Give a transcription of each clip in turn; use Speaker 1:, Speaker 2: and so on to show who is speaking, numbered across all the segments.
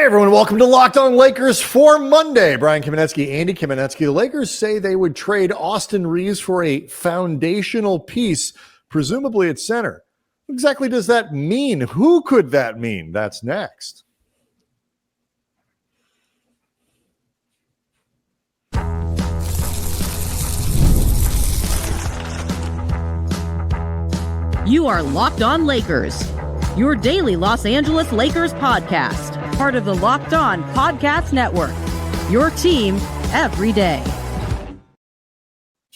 Speaker 1: Hey everyone, welcome to Locked On Lakers for Monday. Brian Kamenetsky, Andy Kamenetsky. The Lakers say they would trade Austin Reaves for a foundational piece, presumably at center. What exactly does that mean? Who could that mean? That's next.
Speaker 2: You are Locked On Lakers, your daily Los Angeles Lakers podcast, part of the Locked On Podcast Network, your team every day.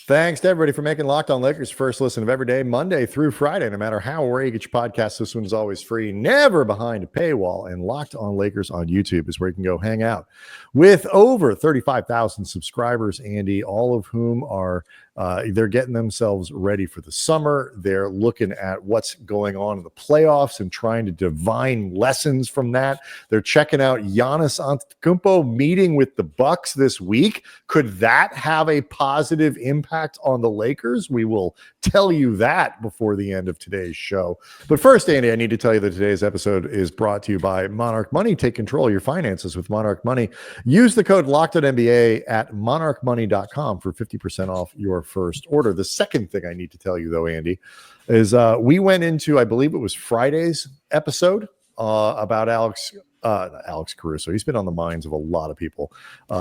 Speaker 1: Thanks to everybody for making Locked On Lakers first listen of every day, Monday through Friday. No matter how or where you get your podcast, this one is always free, never behind a paywall. And Locked On Lakers on YouTube is where you can go hang out with over 35,000 subscribers, Andy, all of whom are they're getting themselves ready for the summer. They're looking at what's going on in the playoffs and trying to divine lessons from that. They're checking out Giannis Antetokounmpo meeting with the Bucks this week. Could that have a positive impact on the Lakers? We will tell you that before the end of today's show. But first, Andy, I need to tell you that today's episode is brought to you by Monarch Money. Take control of your finances with Monarch Money. Use the code LOCKEDONNBA at monarchmoney.com for 50% off your first order. The second thing I need to tell you, though, Andy, is we went into, I believe it was Friday's episode about Alex Caruso. He's been on the minds of a lot of people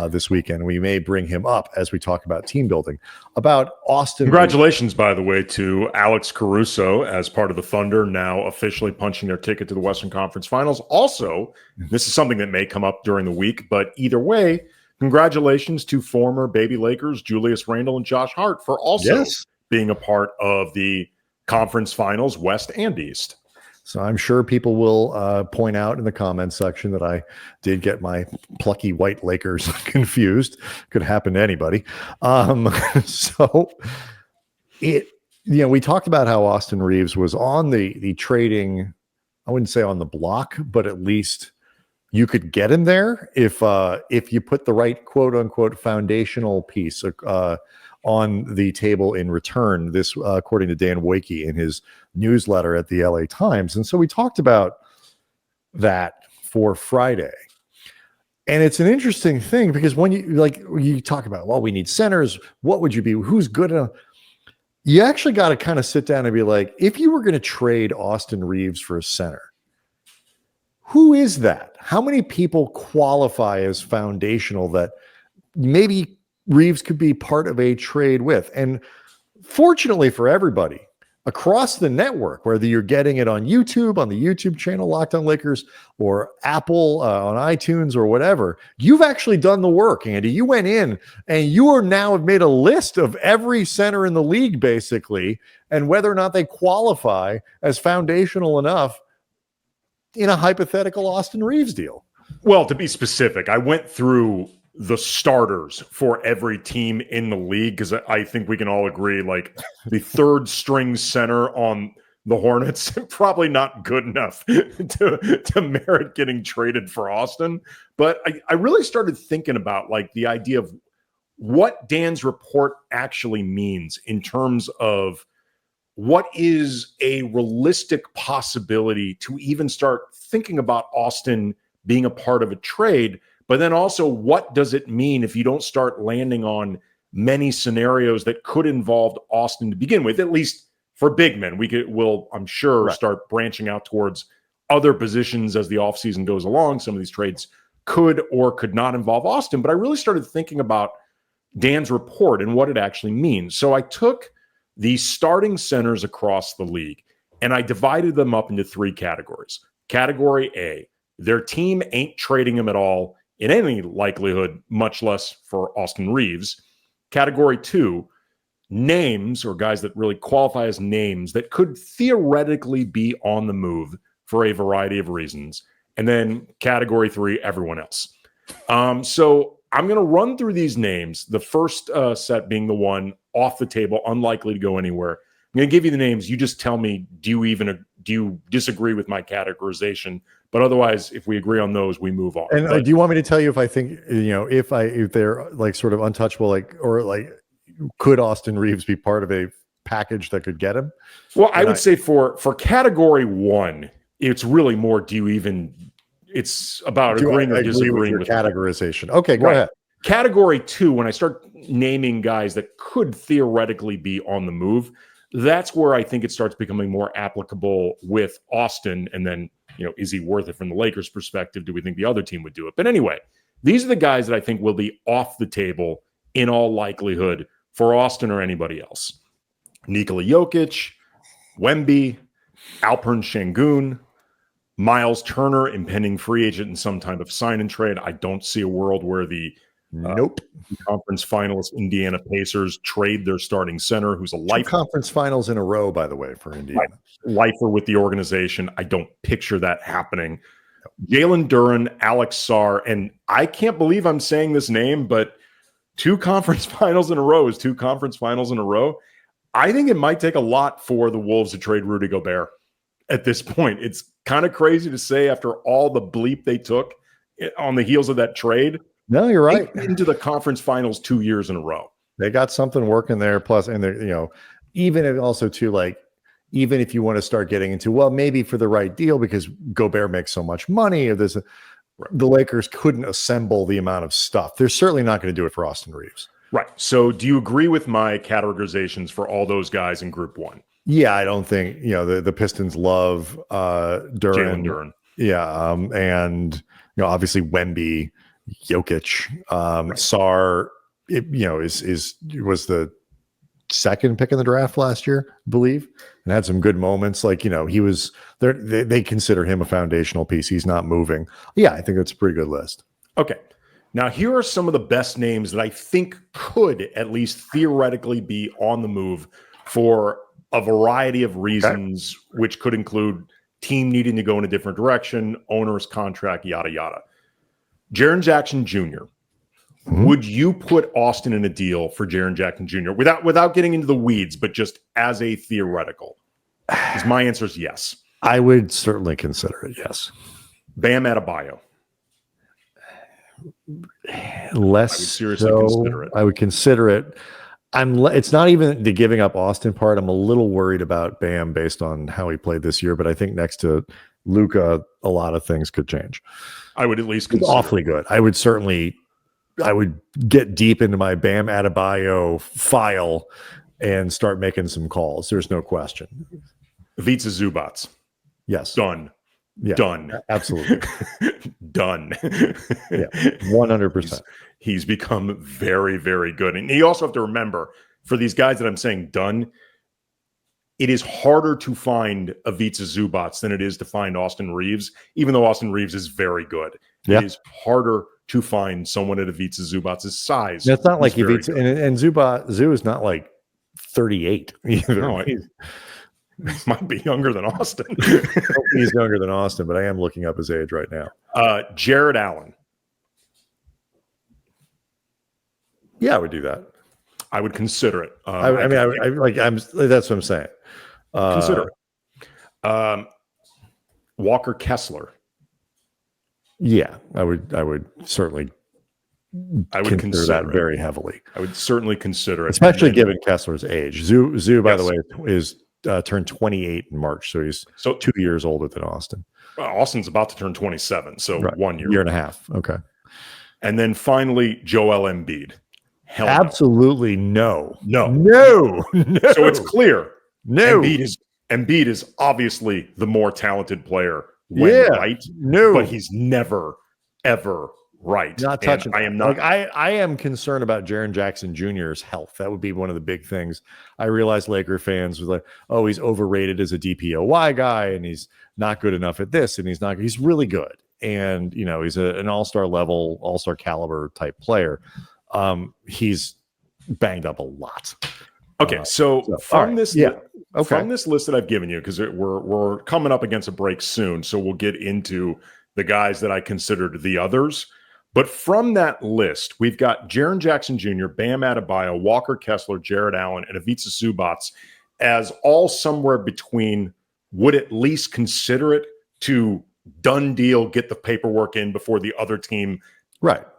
Speaker 1: this weekend. We may bring him up as we talk about team building, about Austin.
Speaker 3: Congratulations, by the way, to Alex Caruso as part of the Thunder, now officially punching their ticket to the Western Conference Finals. Also, this is something that may come up during the week, but either way, congratulations to former baby Lakers Julius Randle and Josh Hart for also being a part of the conference finals, West and East.
Speaker 1: So I'm sure people will point out in the comments section that I did get my plucky white Lakers confused. Could happen to anybody. We talked about how Austin Reaves was on the trading, I wouldn't say on the block, but at least you could get him there if you put the right quote unquote foundational piece on the table in return. This, according to Dan Woike in his newsletter at the LA Times. And so we talked about that for Friday. And it's an interesting thing because when you talk about, well, we need centers, what would you be? Who's good enough? You actually got to kind of sit down and be like, if you were going to trade Austin Reaves for a center, who is that? How many people qualify as foundational that maybe Reaves could be part of a trade with? And fortunately for everybody across the network, whether you're getting it on YouTube, on the YouTube channel Locked On Lakers, or Apple on iTunes or whatever, you've actually done the work, Andy. You went in and you are now have made a list of every center in the league, basically, and whether or not they qualify as foundational enough in a hypothetical Austin Reaves deal.
Speaker 3: Well, to be specific, I went through the starters for every team in the league because I think we can all agree, like, the third string center on the Hornets probably not good enough to merit getting traded for Austin. But I really started thinking about, like, the idea of what Dan's report actually means in terms of what is a realistic possibility to even start thinking about Austin being a part of a trade. But then also, what does it mean if you don't start landing on many scenarios that could involve Austin to begin with, at least for big men? We'll, I'm sure, start branching out towards other positions as the offseason goes along. Some of these trades could or could not involve Austin. But I really started thinking about Dan's report and what it actually means. So I took the starting centers across the league and I divided them up into three categories. Category A, their team ain't trading him at all in any likelihood, much less for Austin Reaves. Category 2, names or guys that really qualify as names that could theoretically be on the move for a variety of reasons. And then category 3, everyone else. So I'm going to run through these names. The first set being the one off the table, unlikely to go anywhere. I'm going to give you the names. You just tell me, do you disagree with my categorization? But otherwise, if we agree on those, we move on.
Speaker 1: And do you want me to tell you if I think, if they're like sort of untouchable, could Austin Reaves be part of a package that could get him?
Speaker 3: Well, I would say for category 1, it's really more, do you even it's about
Speaker 1: Do
Speaker 3: agreeing
Speaker 1: I
Speaker 3: or
Speaker 1: agree with
Speaker 3: disagreeing
Speaker 1: your
Speaker 3: with
Speaker 1: categorization? Okay, go
Speaker 3: Right.
Speaker 1: ahead.
Speaker 3: Category 2, when I start naming guys that could theoretically be on the move, that's where I think it starts becoming more applicable with Austin. And then, is he worth it from the Lakers' perspective? Do we think the other team would do it? But anyway, these are the guys that I think will be off the table in all likelihood for Austin or anybody else. Nikola Jokic, Wemby, Alperen Şengün, Miles Turner, impending free agent in some type of sign and trade. I don't see a world where the
Speaker 1: Nope.
Speaker 3: conference finalists Indiana Pacers trade their starting center, who's a
Speaker 1: 2 conference finals in a row, by the way, for Indiana.
Speaker 3: lifer with the organization. I don't picture that happening. Jalen Duren, Alex Sarr, and I can't believe I'm saying this name, but 2 conference finals in a row is 2 conference finals in a row. I think it might take a lot for the Wolves to trade Rudy Gobert at this point. It's kind of crazy to say after all the bleep they took on the heels of that trade.
Speaker 1: No, you're right.
Speaker 3: Into the conference finals 2 years in a row.
Speaker 1: They got something working there. Plus, and they're, even if also too, like, even if you want to start getting into, well, maybe for the right deal, because Gobert makes so much money, or this, the Lakers couldn't assemble the amount of stuff. They're certainly not going to do it for Austin Reaves.
Speaker 3: Right. So do you agree with my categorizations for all those guys in group 1?
Speaker 1: Yeah, I don't think, the Pistons love
Speaker 3: Jalen Duren.
Speaker 1: Yeah. And, obviously Wemby, Jokic, Sarr, was the second pick in the draft last year, I believe, and had some good moments. Like, he was there. They consider him a foundational piece. He's not moving. Yeah, I think that's a pretty good list.
Speaker 3: Okay. Now, here are some of the best names that I think could at least theoretically be on the move for a variety of reasons, which could include team needing to go in a different direction, owner's contract, yada, yada. Jaren Jackson Jr. Would you put Austin in a deal for Jaren Jackson Jr. without getting into the weeds, but just as a theoretical? Because my answer is yes.
Speaker 1: I would certainly consider it. Yes.
Speaker 3: Bam Adebayo.
Speaker 1: Less.
Speaker 3: I would seriously consider it.
Speaker 1: I would consider it. It's not even the giving up Austin part. I'm a little worried about Bam based on how he played this year, but I think next to Luka, a lot of things could change.
Speaker 3: I would at least consider
Speaker 1: awfully good. I would get deep into my Bam Adebayo file and start making some calls. There's no question.
Speaker 3: Ivica Zubac.
Speaker 1: Yes.
Speaker 3: Done.
Speaker 1: Yeah,
Speaker 3: done.
Speaker 1: Absolutely.
Speaker 3: Done.
Speaker 1: Yeah. 100%.
Speaker 3: He's become very, very good. And you also have to remember, for these guys that I'm saying done, it is harder to find Ivica Zubac than it is to find Austin Reaves, even though Austin Reaves is very good. Yeah. It is harder to find someone at Ivica Zubac's size.
Speaker 1: It's not like Ivica, and Zoo is not like 38 either.
Speaker 3: No, he might be younger than Austin.
Speaker 1: He's younger than Austin, but I am looking up his age right now.
Speaker 3: Jared Allen.
Speaker 1: Yeah, I would do that.
Speaker 3: I would consider it.
Speaker 1: That's what I'm saying.
Speaker 3: Consider it. Walker Kessler.
Speaker 1: Yeah, I would certainly. I would consider that very heavily.
Speaker 3: I would certainly consider it,
Speaker 1: especially given Kessler's age. Zoo, by the way, is turned 28 in March, so he's 2 years older than Austin.
Speaker 3: Austin's about to turn 27, so 1 year,
Speaker 1: year and a half. Okay,
Speaker 3: and then finally Joel Embiid. Hell
Speaker 1: absolutely no.
Speaker 3: So it's clear.
Speaker 1: No,
Speaker 3: Embiid is obviously the more talented player. Right?
Speaker 1: No,
Speaker 3: but he's never ever right.
Speaker 1: Not touching.
Speaker 3: I am not.
Speaker 1: I am concerned about Jaren Jackson Jr.'s health. That would be one of the big things. I realize Laker fans was like, "Oh, he's overrated as a DPOY guy, and he's not good enough at this, and he's not. He's really good, and he's an all-star level, all-star caliber type player. He's banged up a lot."
Speaker 3: Okay, so from this,
Speaker 1: from
Speaker 3: this list that I've given you, because we're coming up against a break soon, so we'll get into the guys that I considered the others. But from that list, we've got Jaren Jackson Jr., Bam Adebayo, Walker Kessler, Jared Allen, and Ivica Zubac as all somewhere between would at least consider it to done deal, get the paperwork in before the other team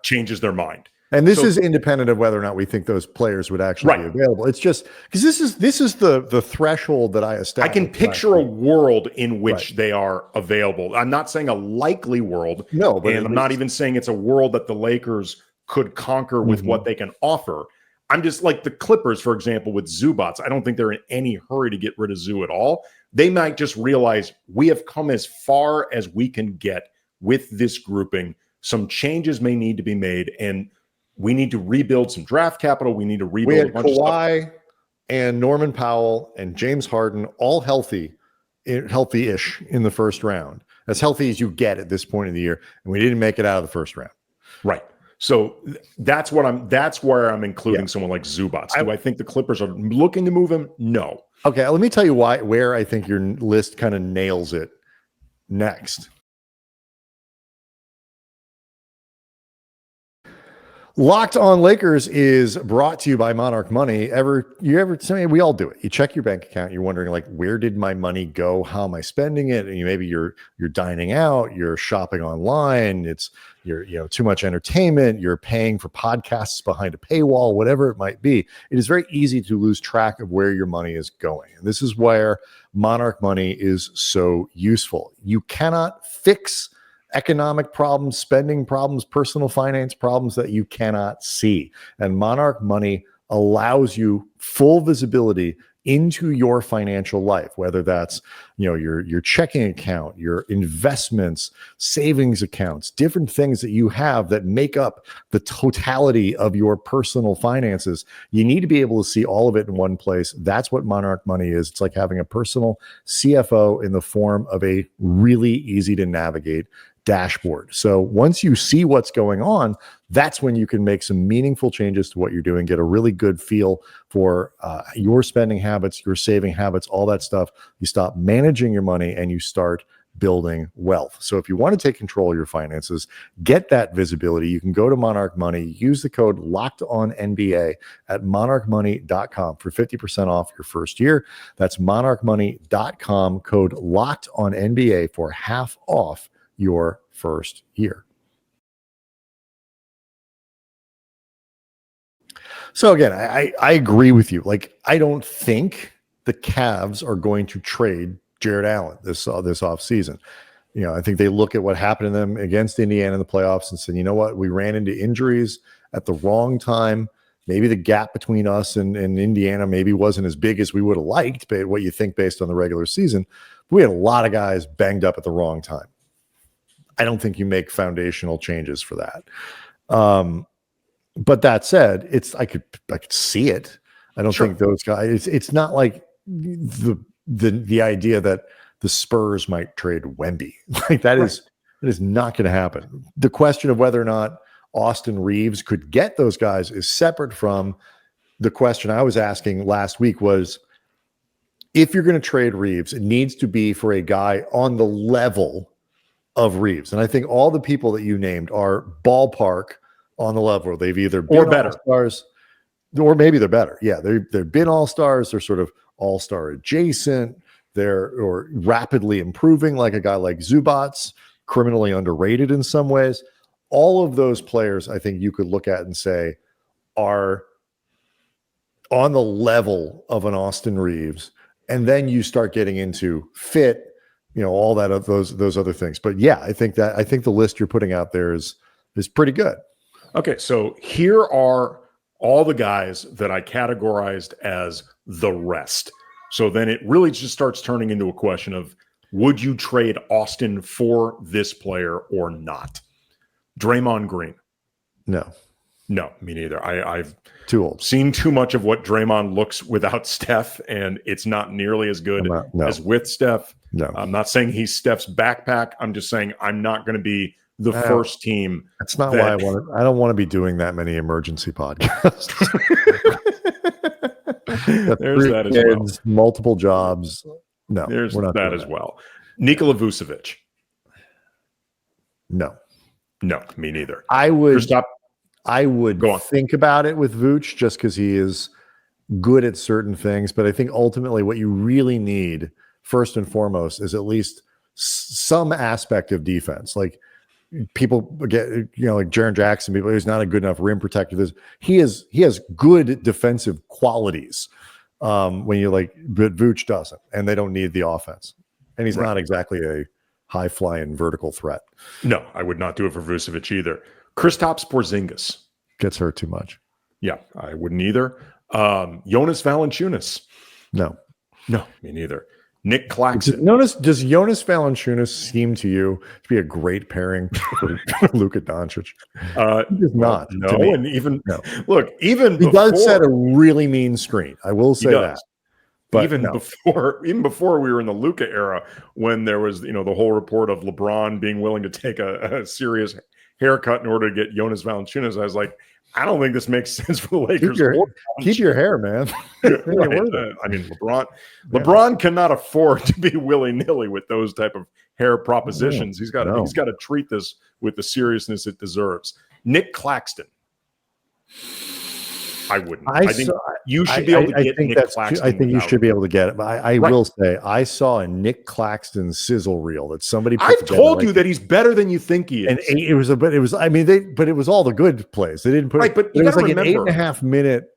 Speaker 3: changes their mind.
Speaker 1: And this is independent of whether or not we think those players would actually be available. It's just because this is the threshold that I established.
Speaker 3: I can picture a world in which they are available. I'm not saying a likely world.
Speaker 1: No, but
Speaker 3: and I'm not even saying it's a world that the Lakers could conquer with what they can offer. I'm just like the Clippers, for example, with Zubats. I don't think they're in any hurry to get rid of Zoo at all. They might just realize we have come as far as we can get with this grouping. Some changes may need to be made, and we need to rebuild some draft capital. We need to rebuild.
Speaker 1: We had
Speaker 3: a bunch
Speaker 1: Kawhi
Speaker 3: of stuff.
Speaker 1: and Norman Powell and James Harden all healthy-ish in the first round, as healthy as you get at this point of the year, and we didn't make it out of the first round.
Speaker 3: Right. So that's where I'm including someone like Zubats. Do I think the Clippers are looking to move him? No.
Speaker 1: Okay, let me tell you where I think your list kind of nails it next. Locked on Lakers is brought to you by Monarch Money. We all do it. You check your bank account. You're wondering, like, where did my money go? How am I spending it? And maybe you're dining out. You're shopping online. You're too much entertainment. You're paying for podcasts behind a paywall. Whatever it might be, it is very easy to lose track of where your money is going. And this is where Monarch Money is so useful. You cannot fix economic problems, spending problems, personal finance problems that you cannot see. And Monarch Money allows you full visibility into your financial life, whether that's your checking account, your investments, savings accounts, different things that you have that make up the totality of your personal finances. You need to be able to see all of it in one place. That's what Monarch Money is. It's like having a personal CFO in the form of a really easy to navigate dashboard. So once you see what's going on, that's when you can make some meaningful changes to what you're doing, get a really good feel for your spending habits, your saving habits, all that stuff. You stop managing your money and you start building wealth. So if you want to take control of your finances, get that visibility, you can go to Monarch Money, use the code LOCKEDONNBA at monarchmoney.com for 50% off your first year. That's monarchmoney.com, code LOCKEDONNBA for half off your first year. So again, I agree with you. Like, I don't think the Cavs are going to trade Jared Allen this offseason. I think they look at what happened to them against Indiana in the playoffs and said, you know what, we ran into injuries at the wrong time. Maybe the gap between us and Indiana maybe wasn't as big as we would have liked, but what you think based on the regular season. We had a lot of guys banged up at the wrong time. I don't think you make foundational changes for that. But that said, I could see it. I don't think those guys. It's not like the idea that the Spurs might trade Wemby. Like that is not going to happen. The question of whether or not Austin Reaves could get those guys is separate from the question I was asking last week. Was if you're going to trade Reaves, it needs to be for a guy on the level of Reaves. And I think all the people that you named are ballpark on the level. They've either been
Speaker 3: or better
Speaker 1: all-stars, or maybe they're better. Yeah, they've been all-stars. They're sort of all-star adjacent. Or rapidly improving, like a guy like Zubats, criminally underrated in some ways. All of those players, I think you could look at and say, are on the level of an Austin Reaves. And then you start getting into fit, all that of those other things. But yeah, I think the list you're putting out there is pretty good.
Speaker 3: Okay, so here are all the guys that I categorized as the rest. So then it really just starts turning into a question of, would you trade Austin for this player or not? Draymond Green.
Speaker 1: No,
Speaker 3: me neither. I've
Speaker 1: too old.
Speaker 3: Seen too much of what Draymond looks without Steph, and it's not nearly as good as with Steph.
Speaker 1: No,
Speaker 3: I'm not saying he's Steph's backpack. I'm just saying I'm not going to be the first team.
Speaker 1: That's not why I want to. I don't want to be doing that many emergency podcasts.
Speaker 3: There's that as well.
Speaker 1: Multiple jobs. No,
Speaker 3: there's
Speaker 1: we're not
Speaker 3: that as well. Nikola Vucevic.
Speaker 1: No,
Speaker 3: me neither.
Speaker 1: I would think about it with Vooch just because he is good at certain things. But I think ultimately what you really need, first and foremost, is at least some aspect of defense. Like, people get, like Jaren Jackson, people, he's not a good enough rim protector. He has good defensive qualities. When you but Vooch doesn't, and they don't need the offense. And he's not exactly a high flying vertical threat.
Speaker 3: No, I would not do it for Vucevic either. Kristaps Porzingis
Speaker 1: gets hurt too much.
Speaker 3: Yeah, I wouldn't either. Jonas Valanciunas.
Speaker 1: No,
Speaker 3: me neither. Nick Claxton.
Speaker 1: Does Jonas Valanciunas seem to you to be a great pairing for Luka Doncic? He does not.
Speaker 3: No,
Speaker 1: and
Speaker 3: look, even
Speaker 1: he does set a really mean screen. I will say that. But
Speaker 3: even before we were in the Luka era, when there was the whole report of LeBron being willing to take a serious haircut in order to get Jonas Valanciunas, I was like, I don't think this makes sense for the Lakers.
Speaker 1: Keep your hair, man.
Speaker 3: I mean, LeBron cannot afford to be willy-nilly with those type of hair propositions. He's got to treat this with the seriousness it deserves. Nick Claxton. I wouldn't. I think you should be able to get Nick Claxton.
Speaker 1: I think you should be able to get it. But I will say, I saw a Nick Claxton sizzle reel that somebody put
Speaker 3: I've told you that he's better than you think he is.
Speaker 1: And it was all the good plays. They didn't put
Speaker 3: right, but
Speaker 1: it was like an 8.5 minute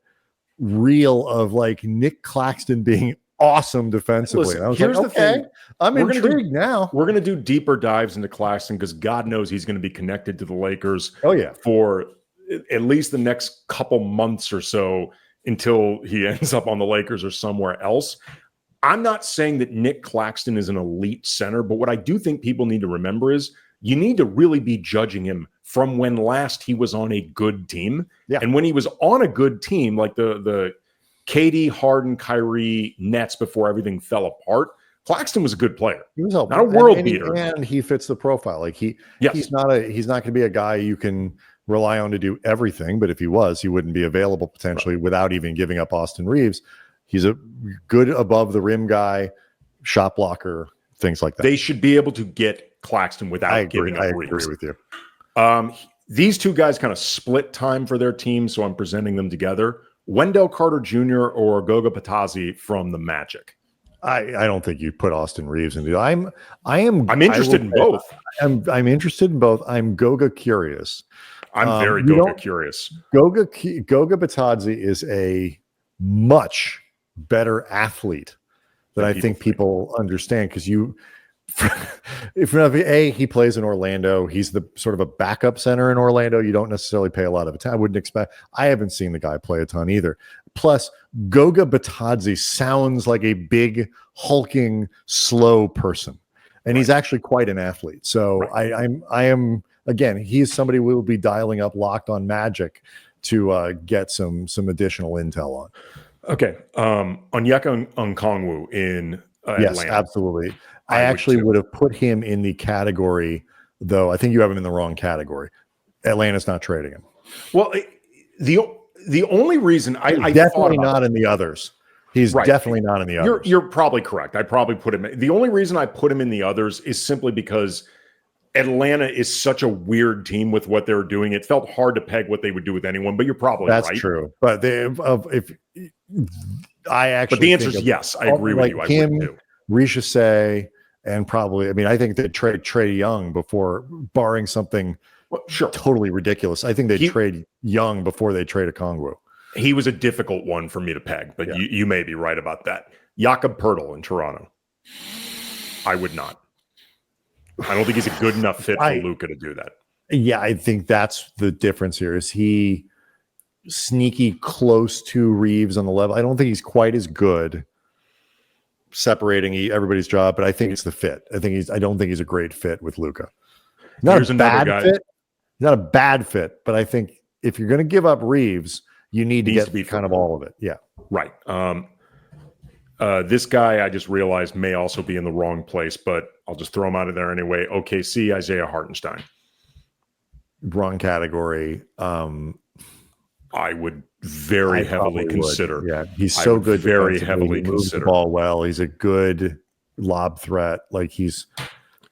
Speaker 1: reel of Nick Claxton being awesome defensively.
Speaker 3: Listen,
Speaker 1: and I was
Speaker 3: here's
Speaker 1: the thing. I'm intrigued now.
Speaker 3: We're going to do deeper dives into Claxton because God knows he's going to be connected to the Lakers.
Speaker 1: Oh yeah,
Speaker 3: for at least the next couple months or so until he ends up on the Lakers or somewhere else. I'm not saying that Nick Claxton is an elite center, but what I do think people need to remember is you need to really be judging him from when last he was on a good team. Yeah. And when he was on a good team, like the KD, Harden, Kyrie Nets before everything fell apart, Claxton was a good player. He was not a world beater.
Speaker 1: And he fits the profile. He's not going to be a guy you can rely on to do everything, but if he was, he wouldn't be available potentially without even giving up Austin Reaves. He's a good above the rim guy, shot blocker, things like that.
Speaker 3: They should be able to get Claxton without giving up Reaves.
Speaker 1: I agree with you.
Speaker 3: These two guys kind of split time for their team, so I'm presenting them together. Wendell Carter Jr. or Goga Bitadze from the Magic.
Speaker 1: I don't think you put Austin Reaves into. I'm
Speaker 3: interested in both.
Speaker 1: I'm interested in both. I'm Goga curious.
Speaker 3: I'm very Goga curious.
Speaker 1: Goga Bitadze is a much better athlete than I think people understand, because he plays in Orlando. He's the sort of a backup center in Orlando. You don't necessarily pay a lot of attention. I wouldn't expect. I haven't seen the guy play a ton either. Plus, Goga Bitadze sounds like a big, hulking, slow person, and he's actually quite an athlete. So I am. Again, he's somebody we will be dialing up Locked On Magic to get some additional intel on.
Speaker 3: Okay. Onyeka Okongwu in Atlanta.
Speaker 1: Yes, absolutely. I actually would have put him in the category, though. I think you have him in the wrong category. Atlanta's not trading him.
Speaker 3: Well, the only reason I
Speaker 1: definitely not in the others. He's definitely not in the others.
Speaker 3: You're probably correct. I probably put him in. The only reason I put him in the others is simply because Atlanta is such a weird team with what they're doing. It felt hard to peg what they would do with anyone, but you're probably right.
Speaker 1: That's true. But but
Speaker 3: the answer is yes. I agree with you. I
Speaker 1: him,
Speaker 3: would too.
Speaker 1: Richesay, and probably, I think they trade Trae Young before, barring something totally ridiculous. I think they trade Young before they trade Okongwu.
Speaker 3: He was a difficult one for me to peg, but you may be right about that. Jakob Poeltl in Toronto. I would not. I don't think he's a good enough fit for Luka to do that.
Speaker 1: Yeah, I think that's the difference here. Is he sneaky close to Reaves on the level? I don't think he's quite as good separating everybody's job, but I think it's the fit. I don't think he's a great fit with Luka. Not a bad fit. Not a bad fit, but I think if you're going to give up Reaves, you need to get kind of all of it. Yeah.
Speaker 3: Right. This guy, I just realized, may also be in the wrong place, but I'll just throw him out of there anyway. OKC, Isaiah Hartenstein.
Speaker 1: Wrong category.
Speaker 3: I would very heavily consider.
Speaker 1: Yeah, he's so good.
Speaker 3: Very heavily
Speaker 1: he moves the ball well. He's a good lob threat. He's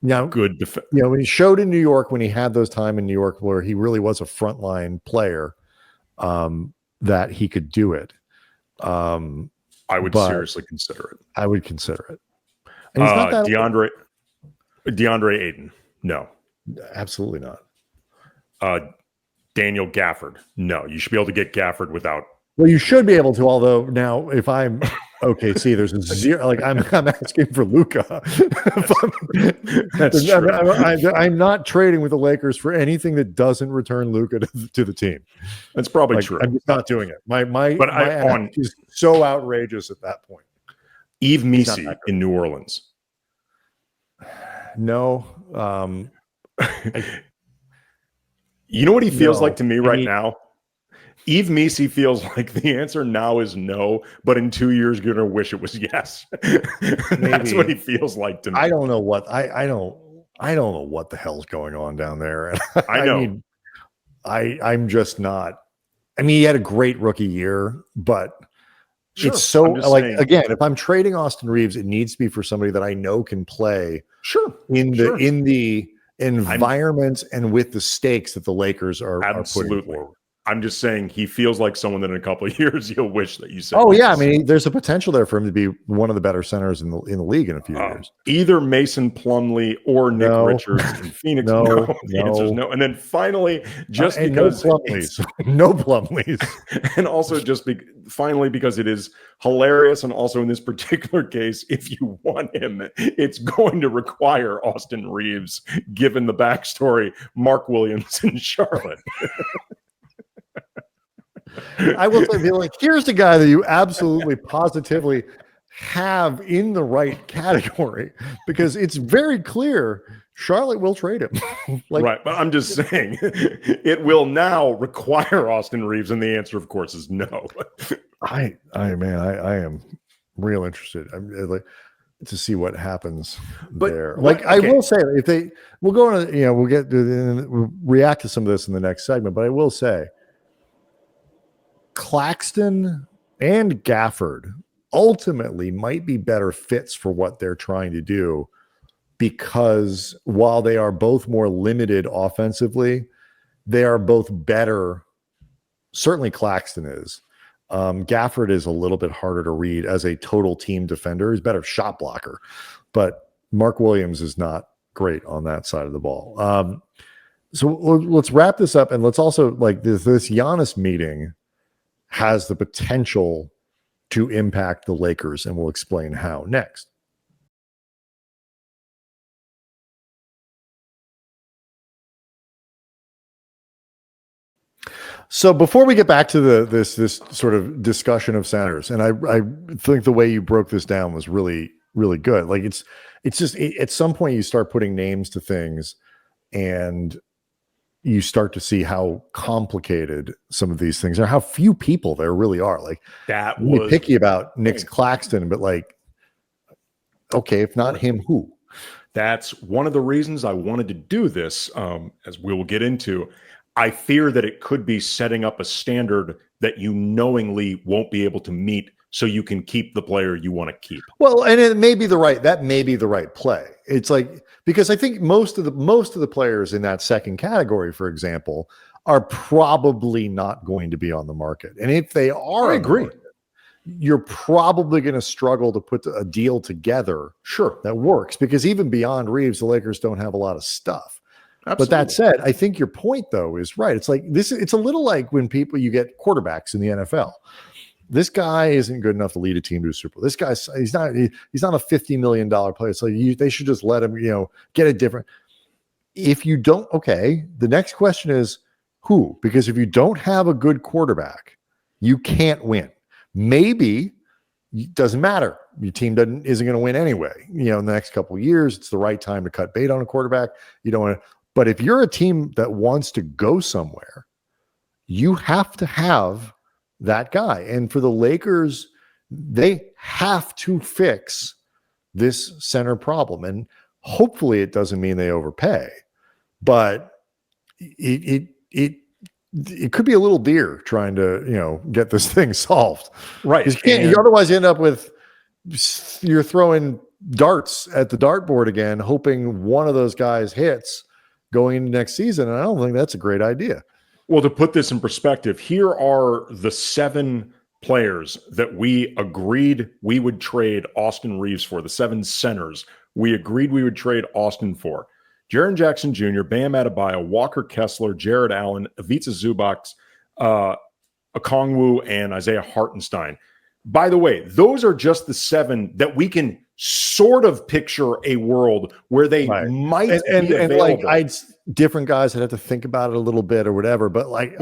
Speaker 3: good.
Speaker 1: When he showed in New York, when he had those time in New York where he really was a frontline player, that he could do it.
Speaker 3: I would seriously consider it.
Speaker 1: I would consider it. And he's not that
Speaker 3: DeAndre Ayton. No.
Speaker 1: Absolutely not.
Speaker 3: Daniel Gafford. No, you should be able to get Gafford without.
Speaker 1: Well, you should be able to. Although now, if I'm OKC, there's a zero. Like I'm asking for Luka.
Speaker 3: That's true.
Speaker 1: I'm not trading with the Lakers for anything that doesn't return Luka to the team.
Speaker 3: That's probably true.
Speaker 1: I'm just not doing it. My
Speaker 3: on
Speaker 1: is so outrageous at that point.
Speaker 3: Yves Missi in New Orleans.
Speaker 1: No.
Speaker 3: You know what he feels like to me now? Yves Missi feels like the answer now is no, but in 2 years you're gonna wish it was yes. That's what he feels like to me.
Speaker 1: I don't know what I don't know what the hell's going on down there.
Speaker 3: I know.
Speaker 1: I'm just not. I mean, he had a great rookie year, but
Speaker 3: sure,
Speaker 1: it's so like
Speaker 3: saying.
Speaker 1: Again, if I'm trading Austin Reaves, it needs to be for somebody that I know can play.
Speaker 3: Sure.
Speaker 1: In the environment and with the stakes that the Lakers are putting forward.
Speaker 3: I'm just saying he feels like someone that in a couple of years you'll wish that you said.
Speaker 1: Oh yeah, I mean, there's a potential there for him to be one of the better centers in the league in a few years.
Speaker 3: Either Mason Plumlee or Nick Richards in Phoenix. No. The answer is no. And then finally, just because
Speaker 1: no Plumlees,
Speaker 3: and also just finally because it is hilarious, and also in this particular case, if you want him, it's going to require Austin Reaves, given the backstory, Mark Williams in Charlotte.
Speaker 1: I will say, like, here's the guy that you absolutely positively have in the right category, because it's very clear Charlotte will trade him.
Speaker 3: Right, but I'm just saying it will now require Austin Reaves, and the answer, of course, is no.
Speaker 1: I am real interested. I'm like to see what happens there. Like, okay. I will say, if we'll go on, we'll react to some of this in the next segment, but I will say, Claxton and Gafford ultimately might be better fits for what they're trying to do, because while they are both more limited offensively, they are both better. Certainly Claxton is. Gafford is a little bit harder to read as a total team defender. He's a better shot blocker, but Mark Williams is not great on that side of the ball. So let's wrap this up, and let's also, like, this Giannis meeting has the potential to impact the Lakers, and we'll explain how next. So before we get back to this sort of discussion of centers, and I think the way you broke this down was really, really good. Like, it's just at some point you start putting names to things, and you start to see how complicated some of these things are, how few people there really are. Like,
Speaker 3: that was
Speaker 1: picky about Nick Claxton, but like, okay, if not him, who?
Speaker 3: That's one of the reasons I wanted to do this, as we will get into. I fear that it could be setting up a standard that you knowingly won't be able to meet, so you can keep the player you want to keep.
Speaker 1: Well, and it may be the right play. It's like, because I think most of the players in that second category, for example, are probably not going to be on the market. And if they are,
Speaker 3: I agree.
Speaker 1: You're probably going to struggle to put a deal together,
Speaker 3: sure,
Speaker 1: that works, because even beyond Reaves, the Lakers don't have a lot of stuff.
Speaker 3: Absolutely.
Speaker 1: But that said, I think your point though is right. It's like this. It's a little like when you get quarterbacks in the NFL. This guy isn't good enough to lead a team to a Super Bowl. This guy's he's not a $50 million player. So they should just let him, get a different. If you don't, okay, the next question is who? Because if you don't have a good quarterback, you can't win. Maybe it doesn't matter. Your team isn't going to win anyway. In the next couple of years, it's the right time to cut bait on a quarterback. You don't want to. But if you're a team that wants to go somewhere, you have to have that guy. And for the Lakers, they have to fix this center problem. And hopefully it doesn't mean they overpay, but it could be a little dear trying to, get this thing solved.
Speaker 3: Right.
Speaker 1: You otherwise end up with, you're throwing darts at the dartboard again, hoping one of those guys hits going into next season. And I don't think that's a great idea.
Speaker 3: Well, to put this in perspective, here are the 7 players that we agreed we would trade Austin Reaves for, the 7 centers we agreed we would trade Austin for. Jaren Jackson Jr., Bam Adebayo, Walker Kessler, Jared Allen, Ivica Zubac, Okongwu, and Isaiah Hartenstein. By the way, those are just the 7 that we can sort of picture a world where they might be available.
Speaker 1: Like different guys that have to think about it a little bit or whatever. But like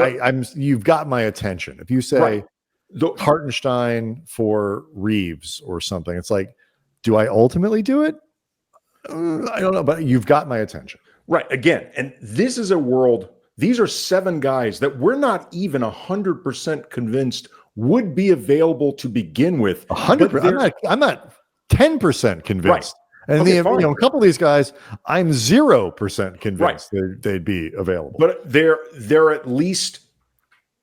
Speaker 1: you've got my attention. If you say Hartenstein for Reaves or something, it's like, do I ultimately do it? I don't know, but you've got my attention.
Speaker 3: Right. Again, and this is a world. These are 7 guys that we're not even 100% convinced would be available to begin with.
Speaker 1: 100%. I'm not 10% convinced. Right. And a couple of these guys, I'm 0% convinced they'd be available.
Speaker 3: But they're at least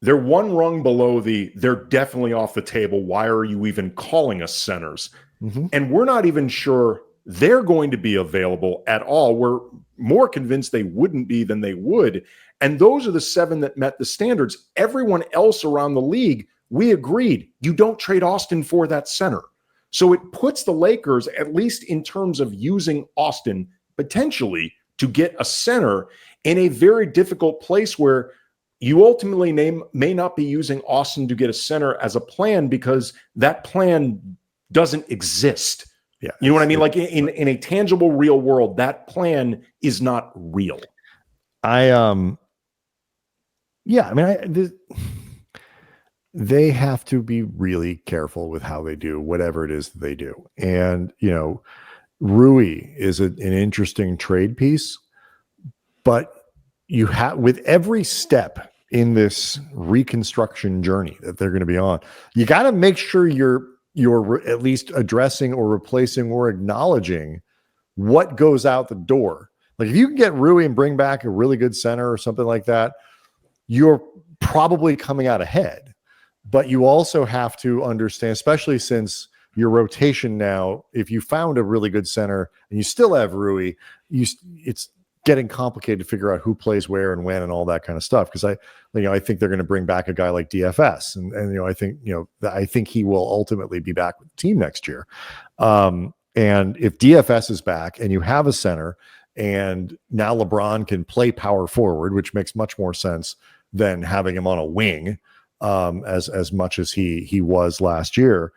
Speaker 3: they're one rung below they're definitely off the table. Why are you even calling us centers? Mm-hmm. And we're not even sure they're going to be available at all. We're more convinced they wouldn't be than they would. And those are the 7 that met the standards. Everyone else around the league, we agreed, you don't trade Austin for that center. So it puts the Lakers, at least in terms of using Austin potentially to get a center, in a very difficult place where you ultimately may not be using Austin to get a center as a plan because that plan doesn't exist.
Speaker 1: Yeah,
Speaker 3: you know what I mean? Like in a tangible, real world, that plan is not real.
Speaker 1: They have to be really careful with how they do whatever it is that they do. And, Rui is an interesting trade piece, but you have, with every step in this reconstruction journey that they're going to be on, you got to make sure you're at least addressing or replacing or acknowledging what goes out the door. Like if you can get Rui and bring back a really good center or something like that, you're probably coming out ahead. But you also have to understand, especially since your rotation now, if you found a really good center and you still have Rui, it's getting complicated to figure out who plays where and when and all that kind of stuff. Because I think they're going to bring back a guy like DFS, and I think he will ultimately be back with the team next year. And if DFS is back and you have a center, and now LeBron can play power forward, which makes much more sense than having him on a wing, as much as he was last year.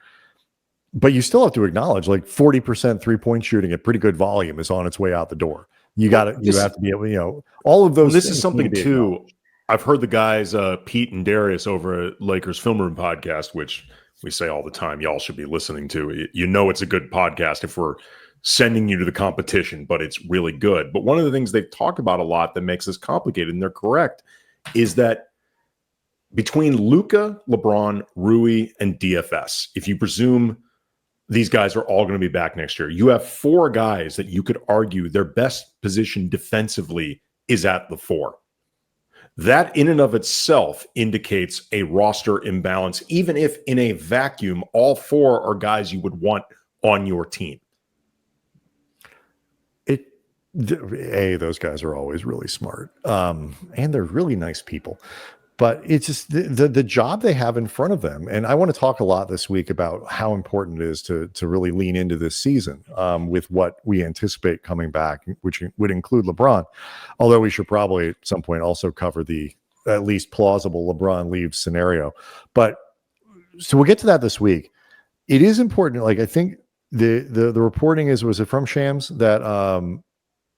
Speaker 1: But you still have to acknowledge, like 40% 3-point shooting at pretty good volume is on its way out the door. You have to be able, all of those.
Speaker 3: This is something too. I've heard the guys, Pete and Darius over at Lakers Film Room podcast, which we say all the time, y'all should be listening to. It's a good podcast if we're sending you to the competition, but it's really good. But one of the things they've talked about a lot that makes this complicated, and they're correct, is that between Luka, LeBron, Rui, and DFS, if you presume these guys are all going to be back next year, you have 4 guys that you could argue their best position defensively is at the 4. That in and of itself indicates a roster imbalance, even if in a vacuum, all 4 are guys you would want on your team.
Speaker 1: Those guys are always really smart. And they're really nice people. But it's just the job they have in front of them. And I want to talk a lot this week about how important it is to really lean into this season with what we anticipate coming back, which would include LeBron. Although we should probably at some point also cover the at least plausible LeBron leaves scenario. But so we'll get to that this week. It is important. Like I think the reporting was it from Shams that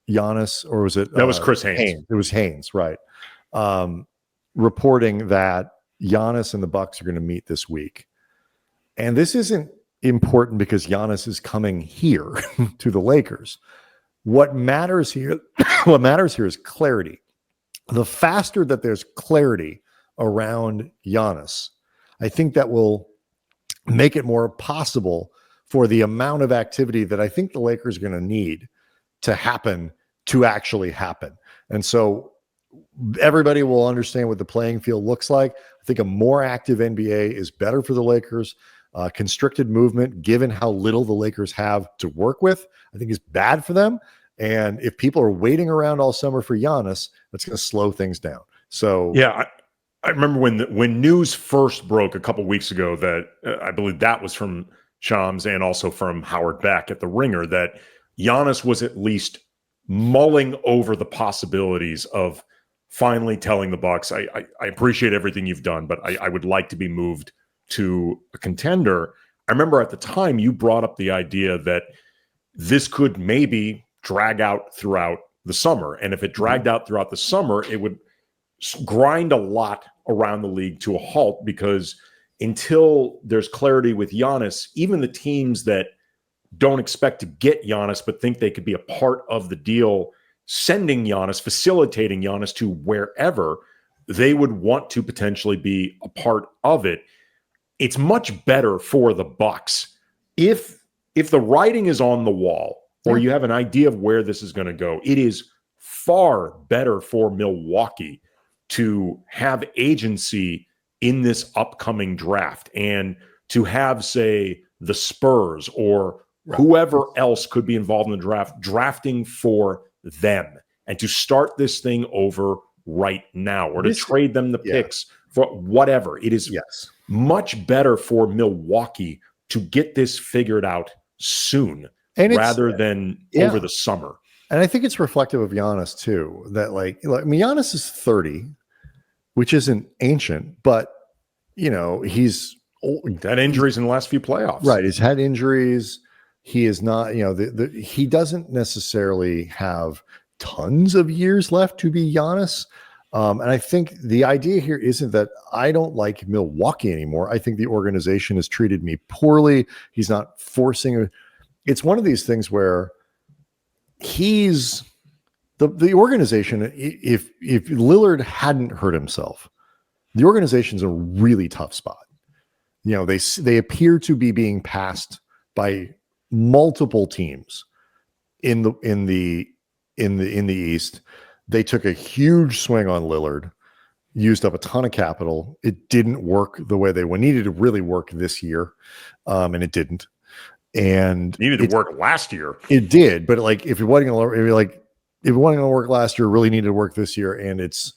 Speaker 1: Giannis, or was it?
Speaker 3: That was Chris Haynes.
Speaker 1: It was Haynes, right. Reporting that Giannis and the Bucks are going to meet this week. And this isn't important because Giannis is coming here to the Lakers. What matters here is clarity. The faster that there's clarity around Giannis, I think that will make it more possible for the amount of activity that I think the Lakers are going to need to happen to actually happen. And so everybody will understand what the playing field looks like. I think a more active NBA is better for the Lakers. Constricted movement, given how little the Lakers have to work with, I think is bad for them. And if people are waiting around all summer for Giannis, that's going to slow things down. So
Speaker 3: yeah, I remember when news first broke a couple weeks ago that I believe that was from Shams and also from Howard Beck at The Ringer, that Giannis was at least mulling over the possibilities of finally telling the Bucks, I appreciate everything you've done, but I would like to be moved to a contender. I remember at the time you brought up the idea that this could maybe drag out throughout the summer. And if it dragged out throughout the summer, it would grind a lot around the league to a halt, because until there's clarity with Giannis, even the teams that don't expect to get Giannis but think they could be a part of the deal, sending Giannis, facilitating Giannis to wherever, they would want to potentially be a part of it. It's much better for the Bucks if the writing is on the wall, or you have an idea of where this is going to go. It is far better for Milwaukee to have agency in this upcoming draft, and to have, say, the Spurs or whoever else could be involved in the draft drafting for them, and to start this thing over right now, or to trade them the picks for whatever. It is much better for Milwaukee to get this figured out soon, and rather than over the summer.
Speaker 1: And I think it's reflective of Giannis too, that like Giannis is 30, which isn't ancient, but he's
Speaker 3: had injuries in the last few playoffs.
Speaker 1: Right. He's had injuries. He is not, he doesn't necessarily have tons of years left to be Giannis. And I think the idea here isn't that I don't like Milwaukee anymore. I think the organization has treated me poorly. He's not forcing. It's one of these things where he's the organization. If Lillard hadn't hurt himself, the organization's in a really tough spot. They appear to be being passed by multiple teams in the East. They took a huge swing on Lillard, used up a ton of capital. It didn't work the way they needed to really work this year, and it didn't. And
Speaker 3: needed to work last year.
Speaker 1: It did, but if it wasn't going to work last year, it really needed to work this year, and it's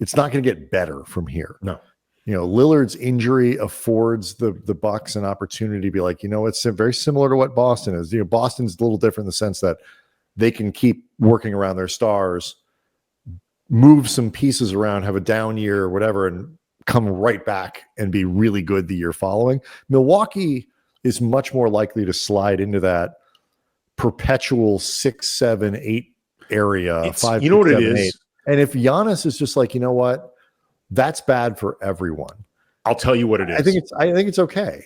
Speaker 1: not going to get better from here.
Speaker 3: No.
Speaker 1: Lillard's injury affords the Bucks an opportunity to be like, it's very similar to what Boston is. Boston's a little different in the sense that they can keep working around their stars, move some pieces around, have a down year or whatever, and come right back and be really good the year following. Milwaukee is much more likely to slide into that perpetual 6, 7, 8 area. 5,
Speaker 3: you know
Speaker 1: 6,
Speaker 3: what
Speaker 1: 7,
Speaker 3: it is?
Speaker 1: 8. And if Giannis is just like, you know what, that's bad for everyone.
Speaker 3: I'll tell you what it is.
Speaker 1: I think it's okay.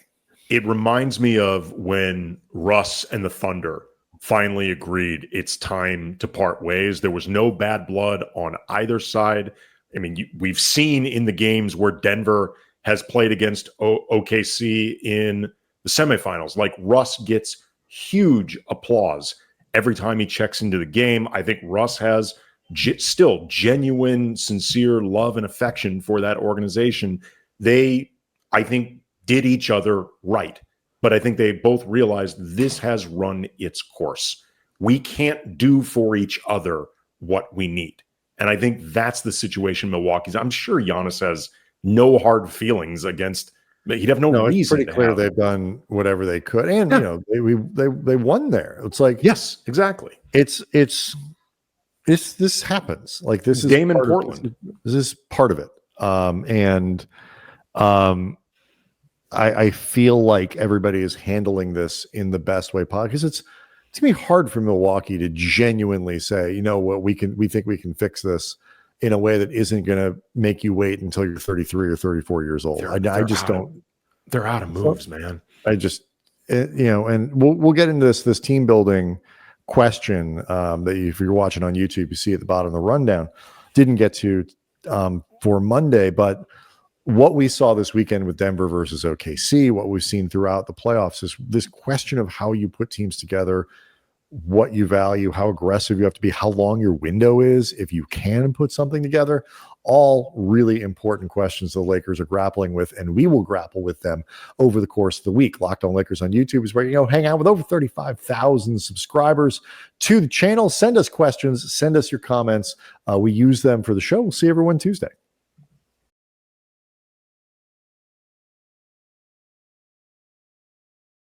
Speaker 3: It reminds me of when Russ and the Thunder finally agreed it's time to part ways. There was no bad blood on either side. I mean, we've seen in the games where Denver has played against OKC in the semifinals, like Russ gets huge applause every time he checks into the game. I think Russ has still genuine, sincere love and affection for that organization. They, I think, did each other right. But I think they both realized this has run its course. We can't do for each other what we need. And I think that's the situation Milwaukee's. I'm sure Giannis has no hard feelings against. He'd have no reason.
Speaker 1: It's pretty clear they've done whatever they could, and they won there. It's like,
Speaker 3: yes, exactly.
Speaker 1: This happens. Like, this is
Speaker 3: game in Portland.
Speaker 1: This is part of it. I feel like everybody is handling this in the best way possible, because it's gonna be hard for Milwaukee to genuinely say, you know what, we think we can fix this in a way that isn't going to make you wait until you're 33 or 34 years old. I just don't.
Speaker 3: They're out of moves, man.
Speaker 1: I just, and we'll get into this team building question that if you're watching on YouTube, you see at the bottom of the rundown. Didn't get to for Monday, but what we saw this weekend with Denver versus OKC, what we've seen throughout the playoffs, is this question of how you put teams together, what you value, how aggressive you have to be, how long your window is, if you can put something together. All really important questions the Lakers are grappling with, and we will grapple with them over the course of the week. Locked On Lakers on YouTube is where you hang out with over 35,000 subscribers to the channel. Send us questions, send us your comments. We use them for the show. We'll see everyone Tuesday.